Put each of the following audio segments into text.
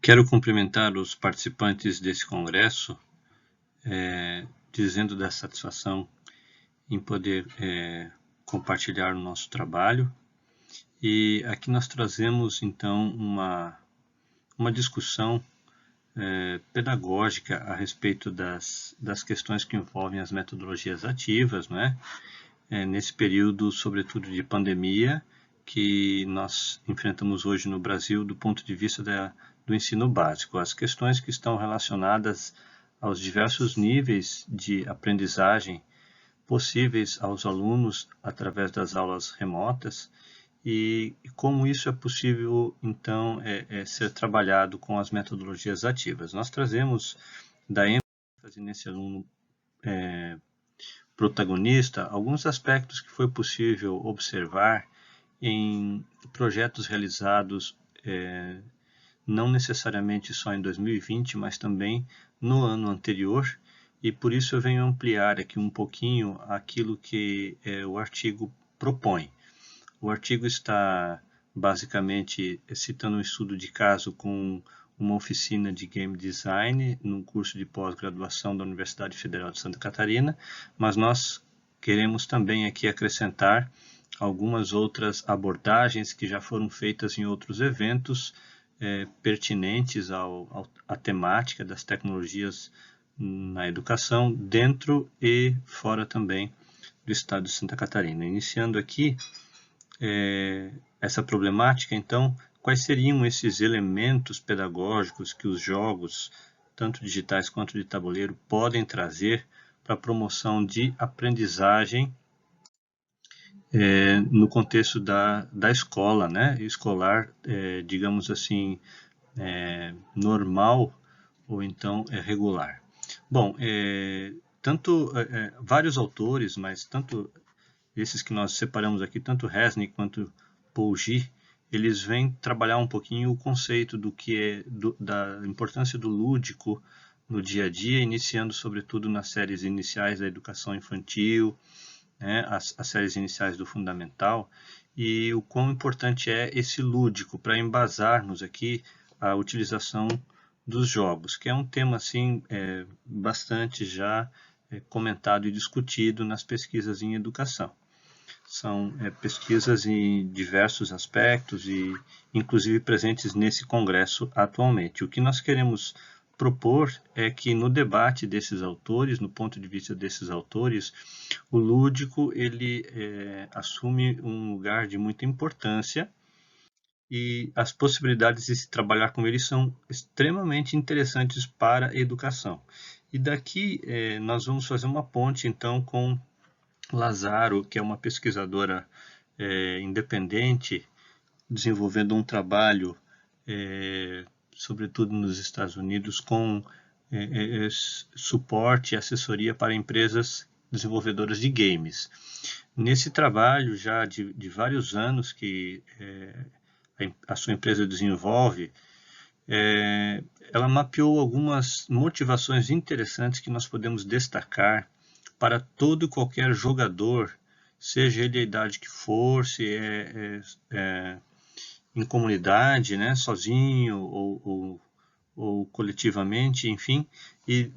Quero cumprimentar os participantes desse congresso, dizendo da satisfação em poder compartilhar o nosso trabalho. E aqui nós trazemos, então, uma discussão pedagógica a respeito das questões que envolvem as metodologias ativas, não é? Nesse período, sobretudo, de pandemia, que nós enfrentamos hoje no Brasil do ponto de vista do ensino básico. As questões que estão relacionadas aos diversos níveis de aprendizagem possíveis aos alunos através das aulas remotas e como isso é possível, então, ser trabalhado com as metodologias ativas. Nós trazemos da ênfase nesse aluno protagonista alguns aspectos que foi possível observar em projetos realizados não necessariamente só em 2020, mas também no ano anterior, e por isso eu venho ampliar aqui um pouquinho aquilo que o artigo propõe. O artigo está basicamente citando um estudo de caso com uma oficina de Game Design num curso de pós-graduação da Universidade Federal de Santa Catarina, mas nós queremos também aqui acrescentar algumas outras abordagens que já foram feitas em outros eventos pertinentes à temática das tecnologias na educação, dentro e fora também do estado de Santa Catarina. Iniciando aqui essa problemática, então, quais seriam esses elementos pedagógicos que os jogos, tanto digitais quanto de tabuleiro, podem trazer para a promoção de aprendizagem no contexto da escola, né? Escolar, digamos assim, normal ou então regular. Bom, vários autores, mas tanto esses que nós separamos aqui, tanto Resnick quanto Pougy, eles vêm trabalhar um pouquinho o conceito do que da importância do lúdico no dia a dia, iniciando sobretudo nas séries iniciais da educação infantil, as séries iniciais do fundamental, e o quão importante é esse lúdico para embasarmos aqui a utilização dos jogos, que é um tema assim bastante já comentado e discutido nas pesquisas em educação. São pesquisas em diversos aspectos e inclusive presentes nesse congresso atualmente. O que nós queremos propor é que no debate desses autores, no ponto de vista desses autores, o lúdico ele assume um lugar de muita importância e as possibilidades de se trabalhar com ele são extremamente interessantes para a educação. E daqui nós vamos fazer uma ponte então com Lazaro, que é uma pesquisadora independente, desenvolvendo um trabalho sobretudo nos Estados Unidos, com suporte e assessoria para empresas desenvolvedoras de games. Nesse trabalho, já de vários anos que a sua empresa desenvolve, ela mapeou algumas motivações interessantes que nós podemos destacar para todo e qualquer jogador, seja ele a idade que for, se em comunidade, né, sozinho ou coletivamente, enfim. E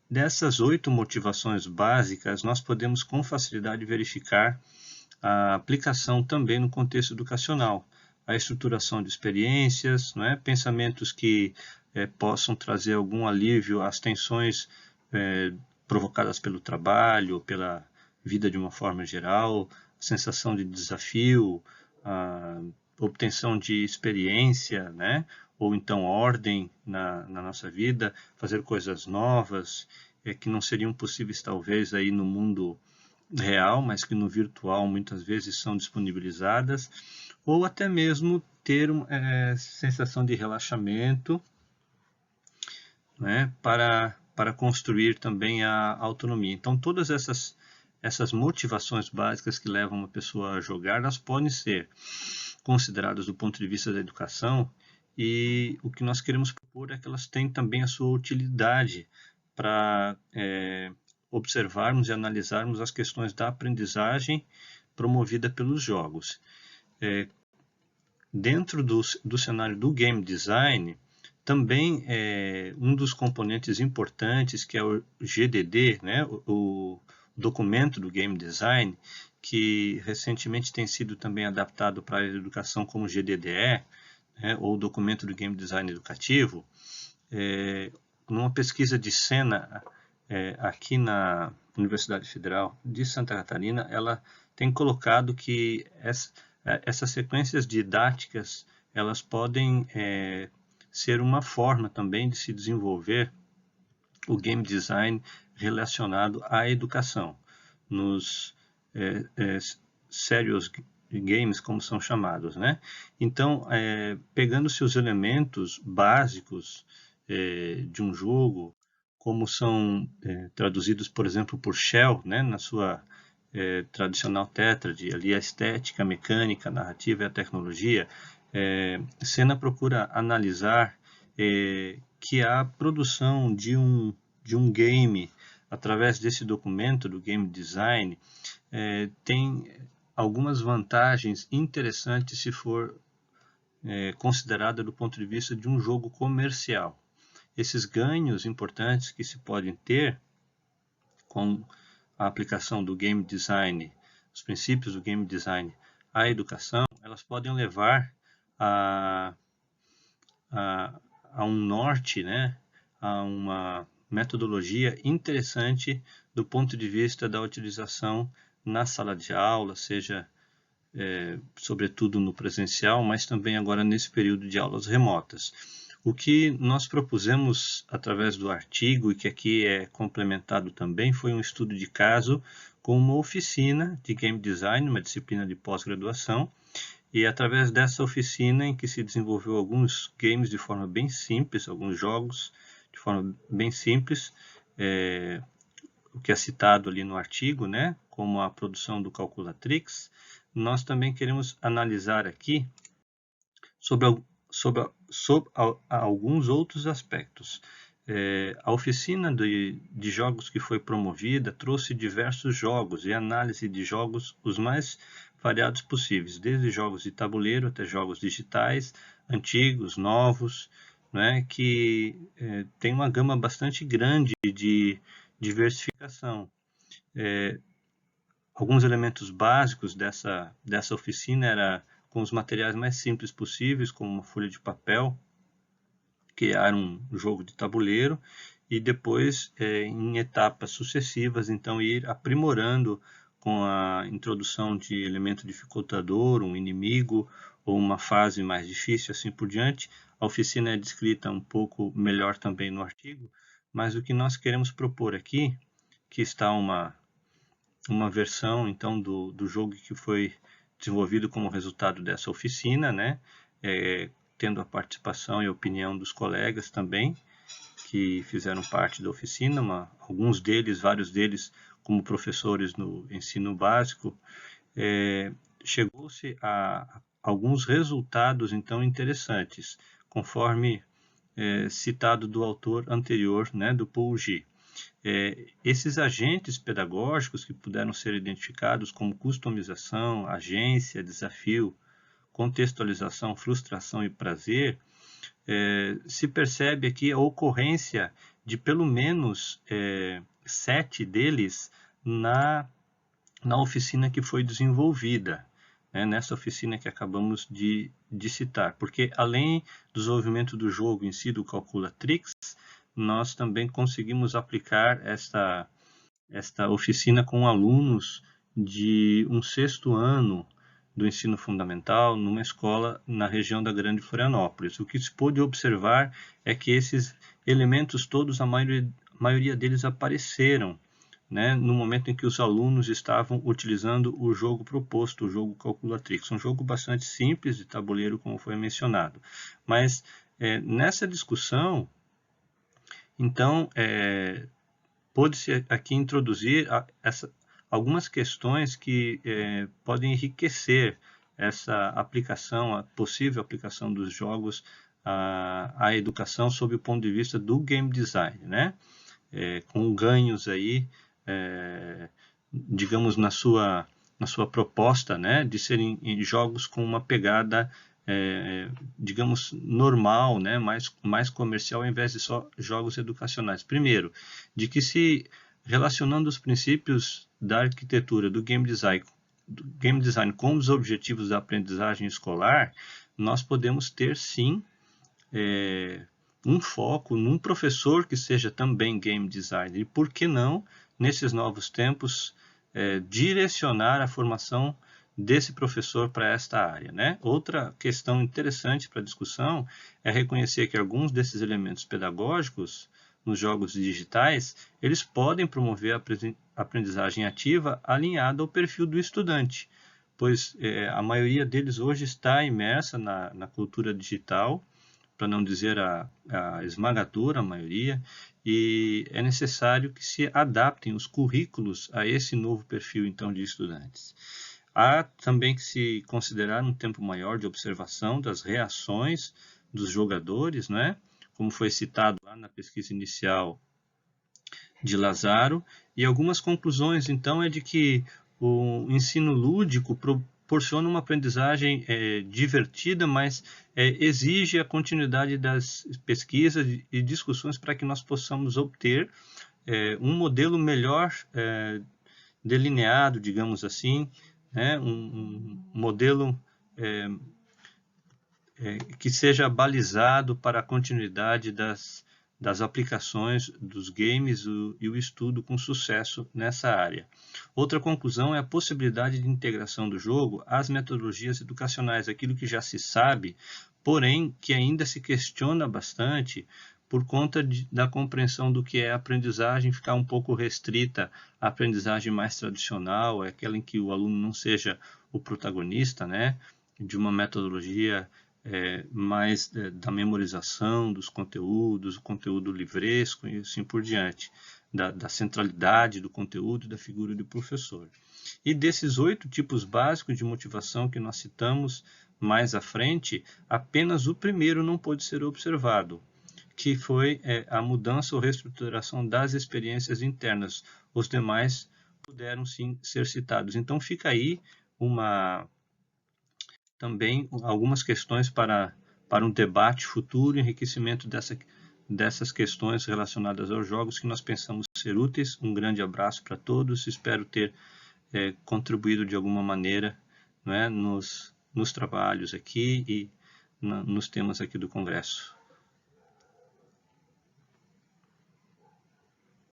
dessas 8 motivações básicas, nós podemos com facilidade verificar a aplicação também no contexto educacional, a estruturação de experiências, não é? Pensamentos que possam trazer algum alívio às tensões provocadas pelo trabalho, pela vida de uma forma geral, sensação de desafio, obtenção de experiência, né? Ou então ordem na nossa vida, fazer coisas novas que não seriam possíveis talvez aí no mundo real, mas que no virtual muitas vezes são disponibilizadas, ou até mesmo ter uma sensação de relaxamento, né? Para construir também a autonomia. Então todas essas motivações básicas que levam uma pessoa a jogar, elas podem ser consideradas do ponto de vista da educação, e o que nós queremos propor é que elas têm também a sua utilidade para observarmos e analisarmos as questões da aprendizagem promovida pelos jogos. Dentro do cenário do game design, Também um dos componentes importantes, que é o GDD, né, o documento do Game Design, que recentemente tem sido também adaptado para a educação como GDDE, né, ou documento do Game Design educativo. Numa pesquisa de Sena, aqui na Universidade Federal de Santa Catarina, ela tem colocado que essas sequências didáticas, elas podem ser uma forma também de se desenvolver o game design relacionado à educação. Nos serious games, como são chamados, né? Então, pegando-se os elementos básicos de um jogo, como são traduzidos, por exemplo, por Shell, né, na sua tradicional tétrade, ali a estética, a mecânica, a narrativa e a tecnologia, Sena procura analisar que a produção de um game, através desse documento do Game Design, tem algumas vantagens interessantes se for considerada do ponto de vista de um jogo comercial. Esses ganhos importantes que se podem ter com a aplicação do Game Design, os princípios do Game Design à educação, elas podem levar a um norte, né, a uma metodologia interessante do ponto de vista da utilização na sala de aula, seja sobretudo no presencial, mas também agora nesse período de aulas remotas. O que nós propusemos através do artigo, e que aqui é complementado também, foi um estudo de caso com uma oficina de Game Design, uma disciplina de pós-graduação, e através dessa oficina em que se desenvolveu alguns games de forma bem simples, alguns jogos de forma bem simples, o que é citado ali no artigo, né, como a produção do Calculatrix, nós também queremos analisar aqui sobre alguns outros aspectos. A oficina de jogos que foi promovida trouxe diversos jogos e análise de jogos os mais variados possíveis, desde jogos de tabuleiro até jogos digitais, antigos, novos, né, que tem uma gama bastante grande de diversificação. Alguns elementos básicos dessa oficina era com os materiais mais simples possíveis, como uma folha de papel, criar um jogo de tabuleiro e depois, em etapas sucessivas, então ir aprimorando com a introdução de elemento dificultador, um inimigo ou uma fase mais difícil, assim por diante. A oficina é descrita um pouco melhor também no artigo, mas o que nós queremos propor aqui, que está uma versão então do jogo que foi desenvolvido como resultado dessa oficina, né? Tendo a participação e a opinião dos colegas também, que fizeram parte da oficina, alguns deles, vários deles, como professores no ensino básico, chegou-se a alguns resultados então interessantes, conforme citado do autor anterior, né, do Paul G. Esses agentes pedagógicos que puderam ser identificados como customização, agência, desafio, contextualização, frustração e prazer, se percebe aqui a ocorrência de pelo menos 7 deles na oficina que foi desenvolvida, né, nessa oficina que acabamos de citar, porque além do desenvolvimento do jogo em si, do Calculatrix, nós também conseguimos aplicar esta oficina com alunos de um 6º ano do ensino fundamental numa escola na região da Grande Florianópolis. O que se pôde observar é que esses elementos todos, a maioria deles apareceram, né, no momento em que os alunos estavam utilizando o jogo proposto, o jogo Calculatrix. Um jogo bastante simples de tabuleiro, como foi mencionado. Mas nessa discussão, então, pôde-se aqui introduzir algumas questões que podem enriquecer essa aplicação, a possível aplicação dos jogos à educação sob o ponto de vista do game design, né? Com ganhos aí, digamos, na sua proposta, né, de serem jogos com uma pegada digamos, normal, né, mais comercial, ao invés de só jogos educacionais. Primeiro, de que se relacionando os princípios da arquitetura do game design com os objetivos da aprendizagem escolar, nós podemos ter sim um foco num professor que seja também game designer. E por que não, nesses novos tempos, direcionar a formação desse professor para esta área, né? Outra questão interessante para discussão é reconhecer que alguns desses elementos pedagógicos nos jogos digitais, eles podem promover a aprendizagem ativa alinhada ao perfil do estudante, pois a maioria deles hoje está imersa na cultura digital, para não dizer a esmagadora maioria, e é necessário que se adaptem os currículos a esse novo perfil, então, de estudantes. Há também que se considerar um tempo maior de observação das reações dos jogadores, né? Como foi citado lá na pesquisa inicial de Lazaro, e algumas conclusões, então, é de que o ensino lúdico proporciona uma aprendizagem divertida, mas exige a continuidade das pesquisas e discussões para que nós possamos obter um modelo melhor delineado, digamos assim, né? um modelo que seja balizado para a continuidade das aplicações dos games e o estudo com sucesso nessa área. Outra conclusão é a possibilidade de integração do jogo às metodologias educacionais, aquilo que já se sabe, porém que ainda se questiona bastante por conta da compreensão do que é a aprendizagem ficar um pouco restrita à aprendizagem mais tradicional, é aquela em que o aluno não seja o protagonista, né, de uma metodologia mais da memorização dos conteúdos, o conteúdo livresco e assim por diante, da centralidade do conteúdo e da figura do professor. E desses 8 tipos básicos de motivação que nós citamos mais à frente, apenas o primeiro não pôde ser observado, que foi a mudança ou reestruturação das experiências internas. Os demais puderam sim ser citados. Então fica aí também algumas questões para um debate futuro e enriquecimento dessas questões relacionadas aos jogos que nós pensamos ser úteis. Um grande abraço para todos, espero ter contribuído de alguma maneira, não é, nos trabalhos aqui e nos temas aqui do Congresso.